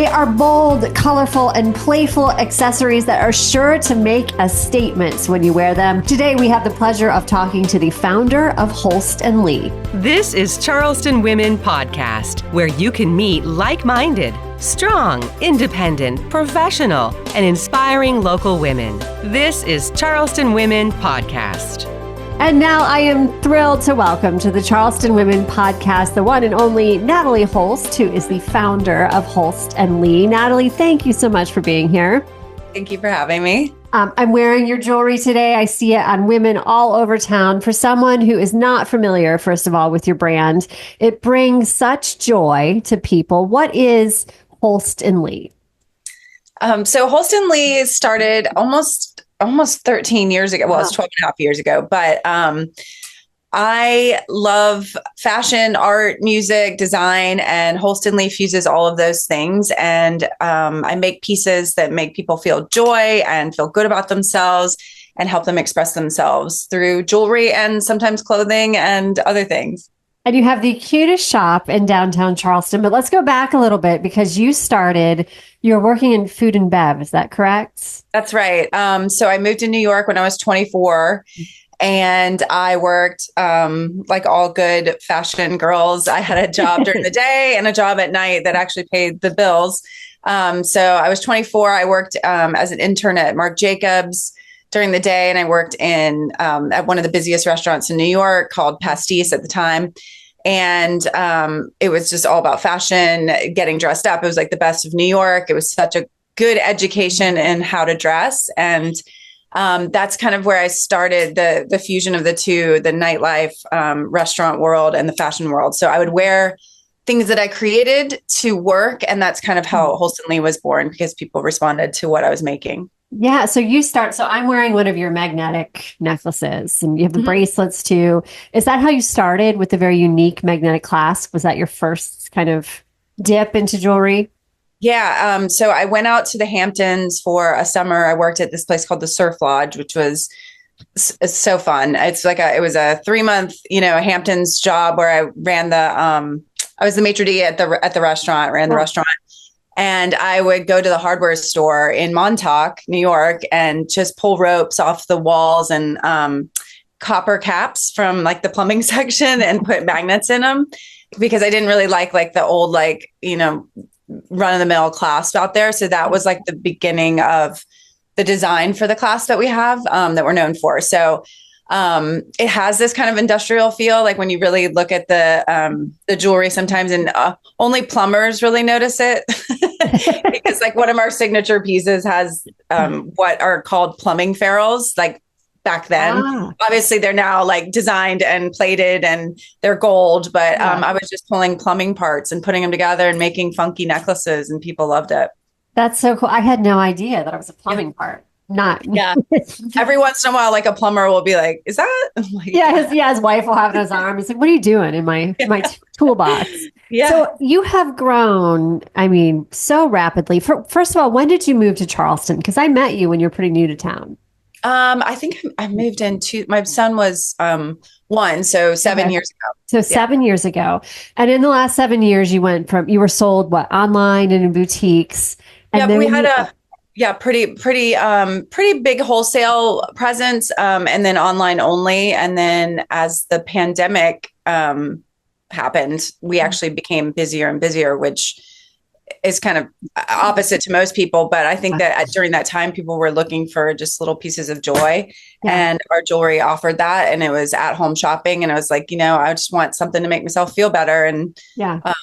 They are bold, colorful, and playful accessories that are sure to make a statement when you wear them. Today, we have the pleasure of talking to the founder of Holst Lee. This is Charleston Women Podcast, where you can meet like-minded, strong, independent, professional, and inspiring local women. This is Charleston Women Podcast. And now I am thrilled to welcome to the Charleston Women Podcast, the one and only Natalie Holst, who is the founder of Holst Lee. Natalie, thank you so much for being here. Thank you for having me. I'm wearing your jewelry today. I see it on women all over town. For someone who is not familiar, first of all, with your brand, it brings such joy to people. What is Holst Lee? So Holst Lee started almost 13 years ago. Well, it's 12 and a half years ago, but I love fashion, art, music, design, and Holst Lee fuses all of those things. And I make pieces that make people feel joy and feel good about themselves and help them express themselves through jewelry and sometimes clothing and other things. And you have the cutest shop in downtown Charleston. But let's go back a little bit because you're working in food and bev. Is that correct? That's right. So I moved to New York when I was 24 and I worked like all good fashion girls. I had a job during the day and a job at night that actually paid the bills. So I was 24. I worked as an intern at Marc Jacobs during the day, and I worked in at one of the busiest restaurants in New York called Pastis at the time. And it was just all about fashion, getting dressed up. It was like the best of New York. It was such a good education in how to dress. And that's kind of where I started the fusion of the two, the nightlife, restaurant world and the fashion world. So I would wear things that I created to work. And that's kind of how Holst Lee was born, because people responded to what I was making. Yeah. So I'm wearing one of your magnetic necklaces and you have the bracelets too. Is that how you started with the very unique magnetic clasp? Was that your first kind of dip into jewelry? Yeah. So I went out to the Hamptons for a summer. I worked at this place called the Surf Lodge, which was so fun. It's like it was a 3-month, Hamptons job where I ran I was the maitre d' at the restaurant, ran the restaurant. And I would go to the hardware store in Montauk, New York, and just pull ropes off the walls and copper caps from like the plumbing section and put magnets in them, because I didn't really like the old, run of the mill clasp out there. So that was like the beginning of the design for the clasp that we have that we're known for. So it has this kind of industrial feel, like when you really look at the jewelry sometimes, and only plumbers really notice it because like one of our signature pieces has what are called plumbing ferrules, like back then. Obviously they're now like designed and plated and they're gold, but I was just pulling plumbing parts and putting them together and making funky necklaces, and people loved it. That's so cool. I had no idea that it was a plumbing part. Every once in a while, like a plumber will be like, "Is that?" Like, his wife will have it in his arm. He's like, "What are you doing in my toolbox?" Yeah. So you have grown, so rapidly. First of all, when did you move to Charleston? Because I met you when you were pretty new to town. I think I moved my son was 1, so 7 years ago. So 7 years ago, and in the last 7 years, you were sold online and in boutiques. And then we had pretty big wholesale presence, and then online only. And then as the pandemic happened, we actually became busier and busier, which is kind of opposite to most people. But I think that during that time, people were looking for just little pieces of joy, and our jewelry offered that. And it was at home shopping. And I was like, I just want something to make myself feel better. And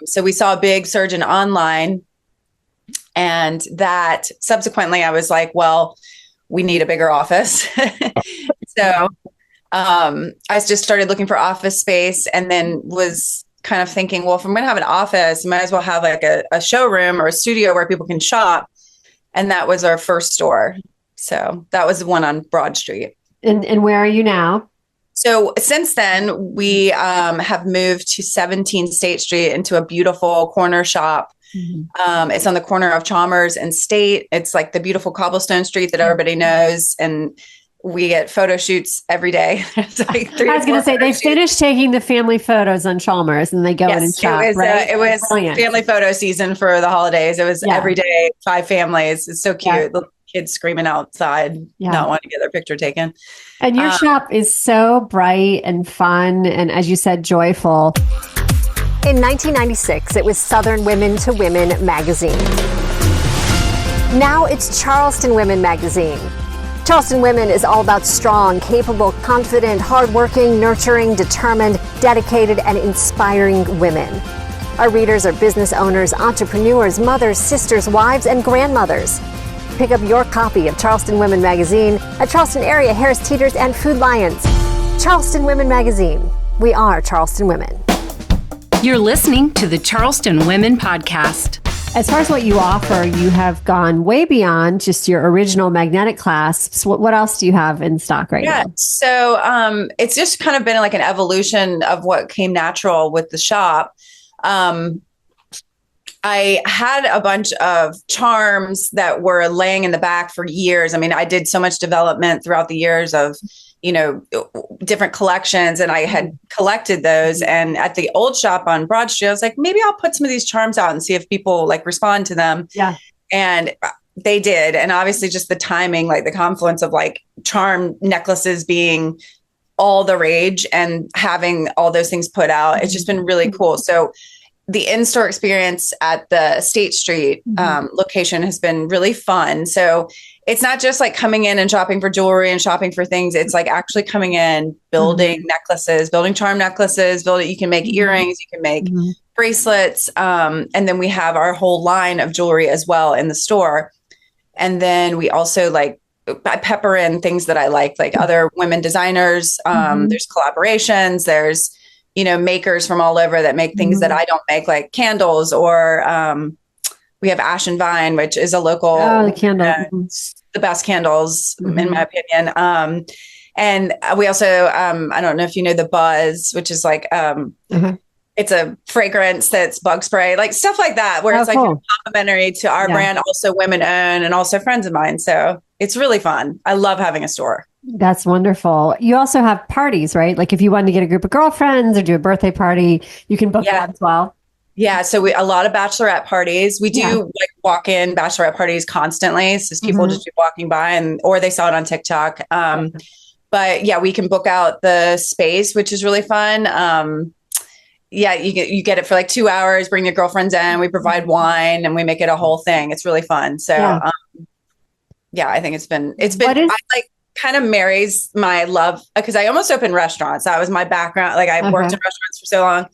so we saw a big surge in online. And that subsequently I was like, well, we need a bigger office. So I just started looking for office space, and then was kind of thinking, well, if I'm going to have an office, I might as well have like a showroom or a studio where people can shop. And that was our first store. So that was the one on Broad Street. And where are you now? So since then, we have moved to 17 State Street into a beautiful corner shop. It's on the corner of Chalmers and State. It's like the beautiful cobblestone street that everybody knows. And we get photo shoots every day. It's like I was going to say they finished taking the family photos on Chalmers and they go in and shop. It was Brilliant. family photo season for the holidays. It was every day, 5 families. It's so cute. The kids screaming outside, not wanting to get their picture taken. And your shop is so bright and fun. And as you said, joyful. In 1996, it was Southern Women to Women magazine. Now it's Charleston Women magazine. Charleston Women is all about strong, capable, confident, hardworking, nurturing, determined, dedicated, and inspiring women. Our readers are business owners, entrepreneurs, mothers, sisters, wives, and grandmothers. Pick up your copy of Charleston Women magazine at Charleston area Harris Teeters and Food Lions. Charleston Women magazine. We are Charleston Women. You're listening to the Charleston Women podcast. As far as what you offer, you have gone way beyond just your original magnetic clasps. What else do you have in stock right now? So it's just kind of been like an evolution of what came natural with the shop. I had a bunch of charms that were laying in the back for years. I mean, I did so much development throughout the years of, different collections, and I had collected those. And at the old shop on Broad Street, I was like, maybe I'll put some of these charms out and see if people like respond to them. Yeah. And they did. And obviously just the timing, like the confluence of like charm necklaces being all the rage and having all those things put out, it's just been really cool. So the in-store experience at the State Street location has been really fun. So it's not just like coming in and shopping for jewelry and shopping for things. It's like actually coming in, building necklaces, building charm necklaces, you can make earrings, you can make bracelets. And then we have our whole line of jewelry as well in the store. And then we also I pepper in things that I like other women designers. There's collaborations, there's, makers from all over that make things that I don't make, like candles, or we have Ash and Vine, which is a local, the candle. The best candles, in my opinion. And we also, I don't know if you know the Buzz, which is like, it's a fragrance that's bug spray, like stuff like that, where it's cool. Complimentary to our brand, also women owned and also friends of mine. So it's really fun. I love having a store. That's wonderful. You also have parties, right? Like if you wanted to get a group of girlfriends or do a birthday party, you can book that as well. Yeah. So a lot of bachelorette parties. We do walk-in bachelorette parties constantly. So people just be walking by or they saw it on TikTok. But yeah, we can book out the space, which is really fun. You get it for like 2 hours, bring your girlfriends in, we provide wine and we make it a whole thing. It's really fun. So I think it's been, kind of marries my love, because I almost opened restaurants. That was my background. Like I worked in restaurants for so long.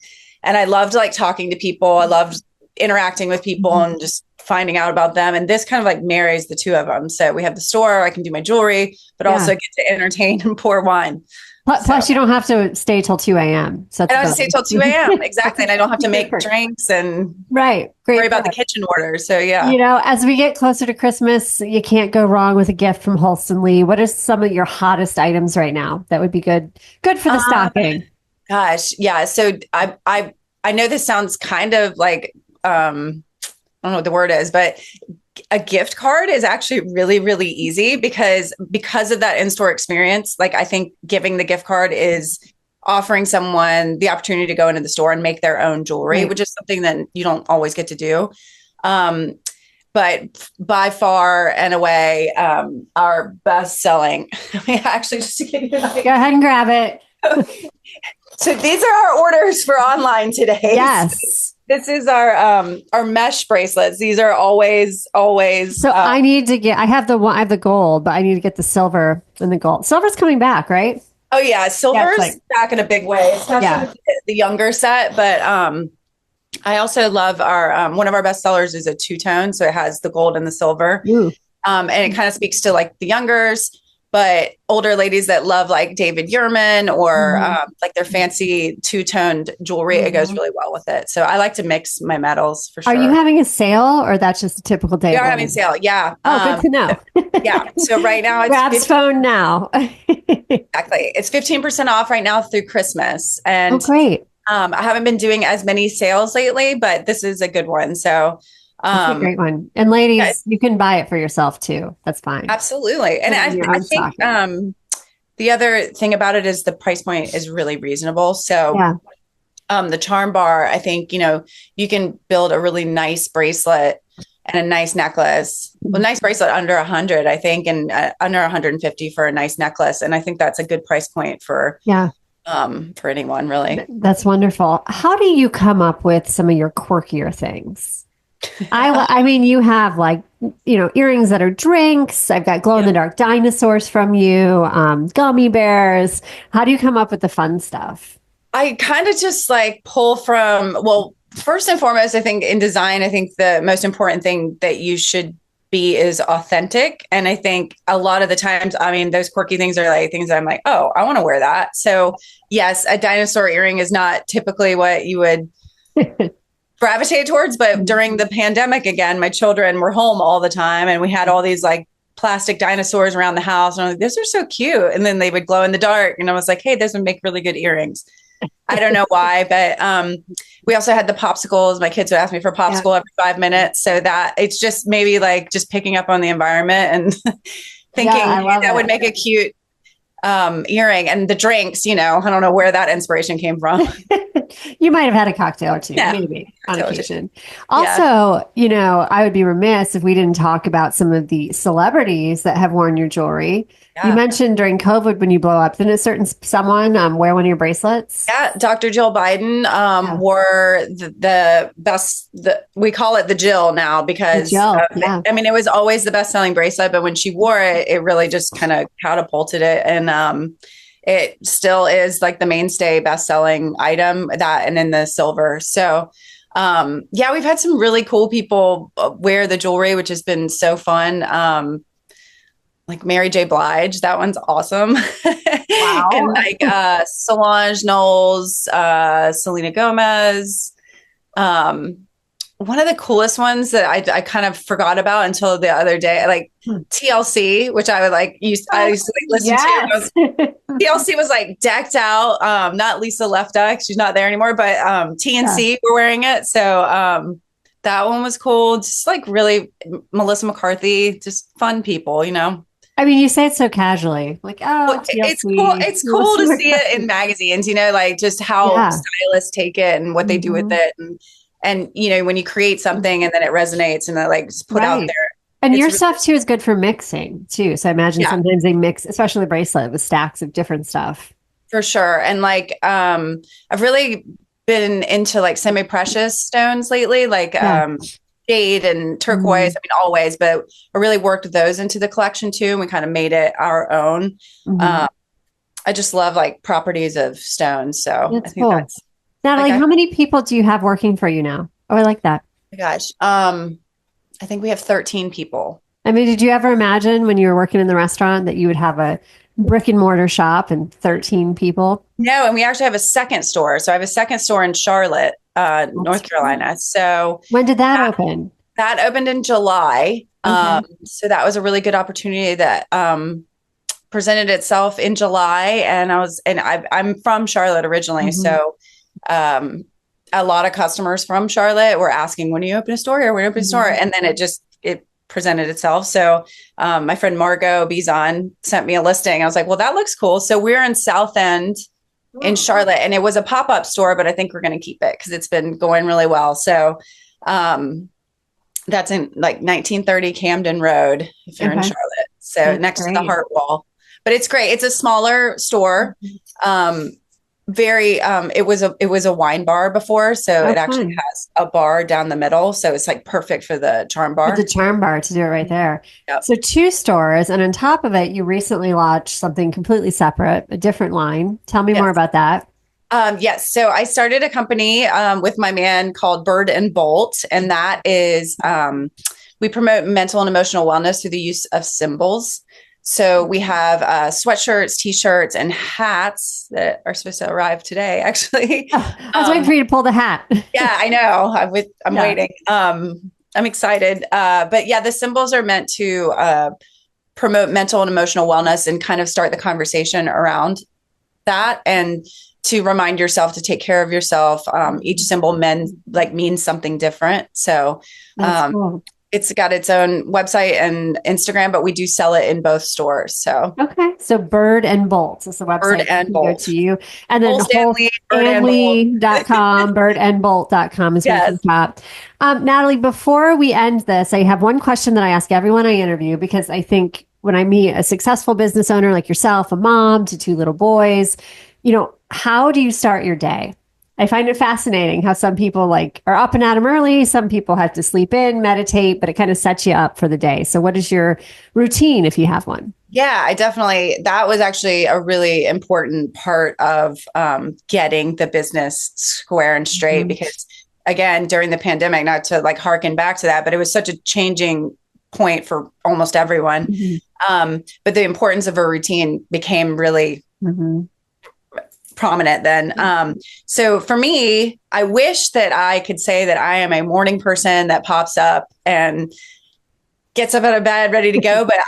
And I loved talking to people. I loved interacting with people and just finding out about them. And this kind of marries the two of them. So we have the store, I can do my jewelry, but also get to entertain and pour wine. Plus you don't have to stay till 2 a.m. So I don't have to stay till 2 a.m. Exactly. And I don't have to make drinks and worry about the kitchen order. So as we get closer to Christmas, you can't go wrong with a gift from Holst Lee. What are some of your hottest items right now that would be good for the stocking? Gosh. Yeah. So I know this sounds kind of like, I don't know what the word is, but a gift card is actually really, really easy because of that in-store experience. Like I think giving the gift card is offering someone the opportunity to go into the store and make their own jewelry, which is something that you don't always get to do. But by far and away, our best selling, actually just to give you an idea. Go ahead and grab it. So these are our orders for online today. Yes. This is our mesh bracelets. These are always. So I need to get. I have the gold, but I need to get the silver and the gold. Silver's coming back, right? Oh yeah, silver's back in a big way, especially with the younger set. But I also love our one of our best sellers is a two-tone, so it has the gold and the silver, and it kind of speaks to like the youngers. But older ladies that love like David Yurman or like their fancy two-toned jewelry, it goes really well with it. So I like to mix my metals for sure. Are you having a sale or that's just a typical day? We are having a sale. Yeah. Oh, good to know. Yeah. So right now it's Grab's phone now. Exactly. It's 15% off right now through Christmas. And great. I haven't been doing as many sales lately, but this is a good one. So that's a great one. And ladies, you can buy it for yourself too. That's fine. Absolutely. And I think the other thing about it is the price point is really reasonable. So the charm bar, I think, you can build a really nice bracelet and a nice necklace. Well, nice bracelet under 100, I think, and under 150 for a nice necklace. And I think that's a good price point for anyone, really. That's wonderful. How do you come up with some of your quirkier things? I mean, you have earrings that are drinks. I've got glow in the dark dinosaurs from you, gummy bears. How do you come up with the fun stuff? I kind of just pull from, first and foremost, I think in design, I think the most important thing that you should be is authentic. And I think a lot of the times, I mean, those quirky things are things that I'm like, oh, I want to wear that. So yes, a dinosaur earring is not typically what you would gravitate towards, but during the pandemic, again, my children were home all the time and we had all these plastic dinosaurs around the house. And I was like, those are so cute. And then they would glow in the dark. And I was like, hey, those would make really good earrings. I don't know why, but we also had the popsicles. My kids would ask me for popsicle every 5 minutes. So that it's just maybe just picking up on the environment and thinking that would make a cute earring. And the drinks, I don't know where that inspiration came from. You might have had a cocktail or two, maybe on occasion. Also, I would be remiss if we didn't talk about some of the celebrities that have worn your jewelry. Yeah. You mentioned during COVID when you blow up, didn't a certain someone wear one of your bracelets? Yeah, Dr. Jill Biden wore the best. We call it the Jill now because I mean it was always the best-selling bracelet, but when she wore it, it really just kind of catapulted it, and it still is the mainstay best-selling item. That and in the silver. So we've had some really cool people wear the jewelry, which has been so fun. Like Mary J. Blige, that one's awesome. Wow. And Solange Knowles, Selena Gomez. One of the coolest ones that I kind of forgot about until the other day, TLC, which I would I used to listen to. TLC was decked out. Not Lisa Lefta, she's not there anymore, but TNC were wearing it. So that one was cool. Just really Melissa McCarthy, just fun people, I mean, you say it so casually, it's cool. It's cool to see it in magazines, just how stylists take it and what they do with it. And, when you create something and then it resonates and just put out there. And your stuff too is good for mixing too. So I imagine sometimes they mix, especially the bracelet with stacks of different stuff. For sure. And I've really been into semi-precious stones lately, jade and turquoise. I mean, always, but I really worked those into the collection too. And we kind of made it our own. I just love properties of stones. So I think that's Natalie, how many people do you have working for you now? Oh, I like that. Oh my gosh. I think we have 13 people. I mean, did you ever imagine when you were working in the restaurant that you would have a brick and mortar shop and 13 people? No. And we actually have a second store. So I have a second store in Charlotte, North Carolina. So when did that open? That opened in July. So that was a really good opportunity that presented itself in July. And I'm from Charlotte originally. So a lot of customers from Charlotte were asking, when do you open a store here? When do you open a store? And then it presented itself. So my friend Margot Bizon sent me a listing. I was like, well, that looks cool. So we're in South End in Charlotte, and it was a pop-up store, but I think we're going to keep it because it's been going really well. So that's in 1930 Camden Road, if you're in Charlotte. So that's next to the Heart Wall. But it's great. It's a smaller store. It was a wine bar before, so it actually has a bar down the middle, so it's perfect for the charm bar. The charm bar to do it right there. Yep. So 2 stores, and on top of it, you recently launched something completely separate, a different line. Tell me more about that. Yes. So I started a company with my man called Bird and Bolt, and that is we promote mental and emotional wellness through the use of symbols. So we have sweatshirts, T-shirts, and hats that are supposed to arrive today, actually. I was waiting for you to pull the hat. Yeah, I know. I'm waiting. I'm excited. But the symbols are meant to promote mental and emotional wellness and kind of start the conversation around that and to remind yourself to take care of yourself. Each symbol means something different. So cool. It's got its own website and Instagram, but we do sell it in both stores. So okay, so Bird and Bolt is the website. Bird and Go Bolt. to you, and then HolstLee.com, birdandbolt.com is where you can shop. Natalie, before we end this, I have one question that I ask everyone I interview, because I think when I meet a successful business owner like yourself, a mom to 2 little boys, how do you start your day? I find it fascinating how some people are up and at 'em early. Some people have to sleep in, meditate, but it kind of sets you up for the day. So what is your routine if you have one? Yeah, that was actually a really important part of getting the business square and straight, because again, during the pandemic, not to harken back to that, but it was such a changing point for almost everyone. But the importance of a routine became really prominent then. So for me, I wish that I could say that I am a morning person that pops up and gets up out of bed ready to go, but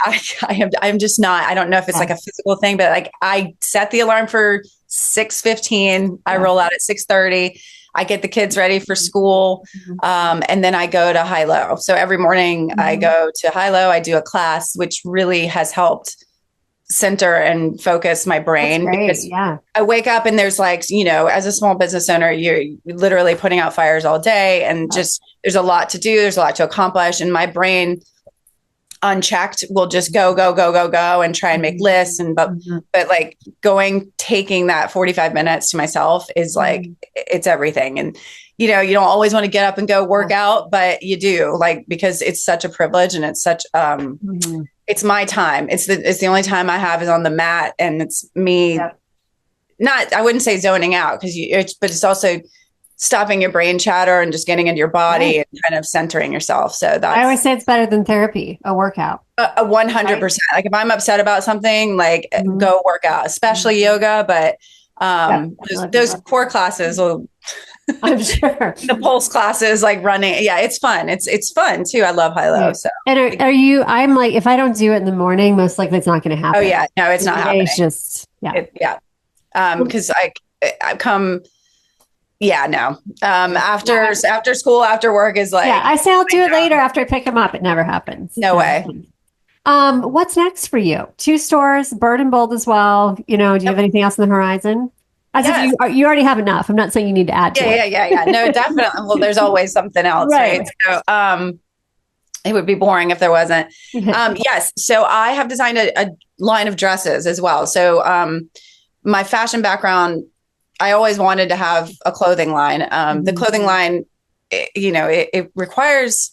I'm just not. I don't know if it's a physical thing, but I set the alarm for 6:15. I roll out at 6:30. I get the kids ready for school. And then I go to high-low. So every morning I go to high-low, I do a class, which really has helped center and focus my brain. Because I wake up and there's as a small business owner, you're literally putting out fires all day, and just, there's a lot to do. There's a lot to accomplish. And my brain unchecked will just go and try and make lists. But taking that 45 minutes to myself is it's everything. And, you don't always want to get up and go work out, but you do, because it's such a privilege, and it's such, it's my time. It's the only time I have is on the mat, and it's me, I wouldn't say zoning out, but it's also stopping your brain chatter and just getting into your body and kind of centering yourself. So I always say it's better than therapy, a workout. 100%. If I'm upset about something, go work out, especially yoga, but those core classes will, I'm sure. The pulse classes, running. Yeah, it's fun. It's fun too. I love high-low. So, and I'm if I don't do it in the morning, most likely it's not going to happen. Oh yeah, no, it's not happening. It's just because I come. Yeah, no. After school, after work is I say I'll do it later after I pick them up. It never happens. No way. What's next for you? 2 stores, Bird and Bold as well. Do you have anything else on the horizon? As if you already have enough. I'm not saying you need to add to it. Yeah. No, definitely. Well, there's always something else, right? So, it would be boring if there wasn't. Yes. So I have designed a line of dresses as well. So, my fashion background, I always wanted to have a clothing line. The clothing line, it requires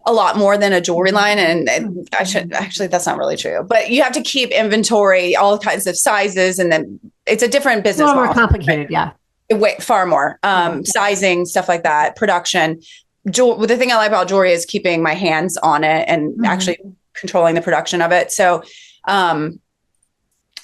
a lot more than a jewelry line. And that's not really true, but you have to keep inventory, all kinds of sizes. And then it's a different business. A little more complicated. Yeah. Far more, sizing, stuff like that, production. The thing I like about jewelry is keeping my hands on it and actually controlling the production of it. So,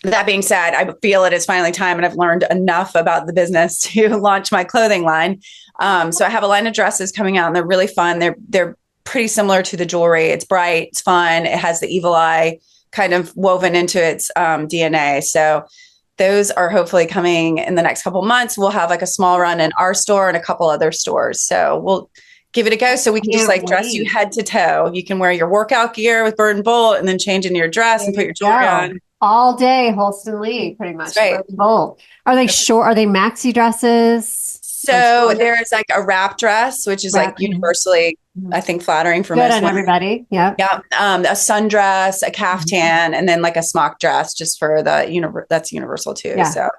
that being said, I feel it is finally time, and I've learned enough about the business to launch my clothing line. So I have a line of dresses coming out, and they're really fun. They're pretty similar to the jewelry. It's bright, it's fun. It has the evil eye kind of woven into its DNA. So those are hopefully coming in the next couple of months. We'll have a small run in our store and a couple other stores. So we'll give it a go. So we can just dress you head to toe. You can wear your workout gear with Bird and Bolt, and then change into your dress and put your jewelry on. All day, Holst Lee, pretty much. Right. Bold. Are they short? Are they maxi dresses? So there's a wrap dress, which is universally, I think, flattering for most on women. Everybody. Yeah. Yeah. A sundress, a caftan, and then a smock dress just for the that's universal too. Yeah. So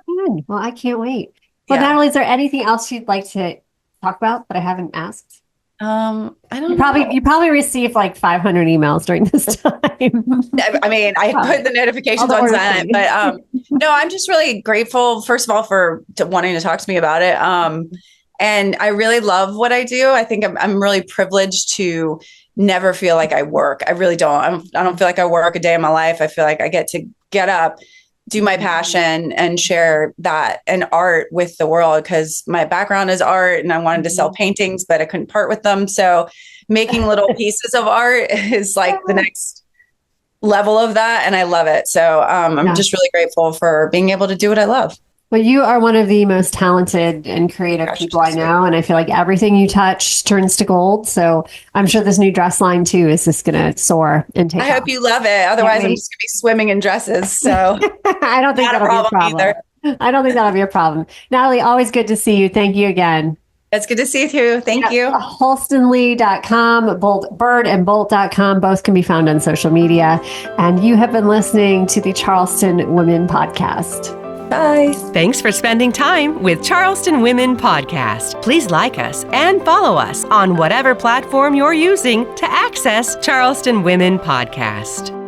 well, I can't wait. Well, Natalie, is there anything else you'd like to talk about that I haven't asked? I don't You probably received 500 emails during this time. I mean, I put the notifications on silent, but no, I'm just really grateful, first of all, for wanting to talk to me about it. And I really love what I do. I think I'm really privileged to never feel like I work. I really don't. I don't feel like I work a day in my life. I feel like I get to get up, do my passion, and share that and art with the world, because my background is art, and I wanted to sell paintings, but I couldn't part with them. So making little pieces of art is the next level of that. And I love it. So I'm just really grateful for being able to do what I love. Well, you are one of the most talented and creative people I know. And I feel like everything you touch turns to gold. So I'm sure this new dress line too is just going to soar and take off. I hope you love it. Otherwise, I'm just going to be swimming in dresses. So I don't think that'll be a problem either. I don't think that'll be a problem. Natalie, always good to see you. Thank you again. It's good to see you too. Thank you. HolstonLee.com, birdandbolt.com. Both can be found on social media. And you have been listening to the Charleston Women Podcast. Bye. Thanks for spending time with Charleston Women Podcast. Please like us and follow us on whatever platform you're using to access Charleston Women Podcast.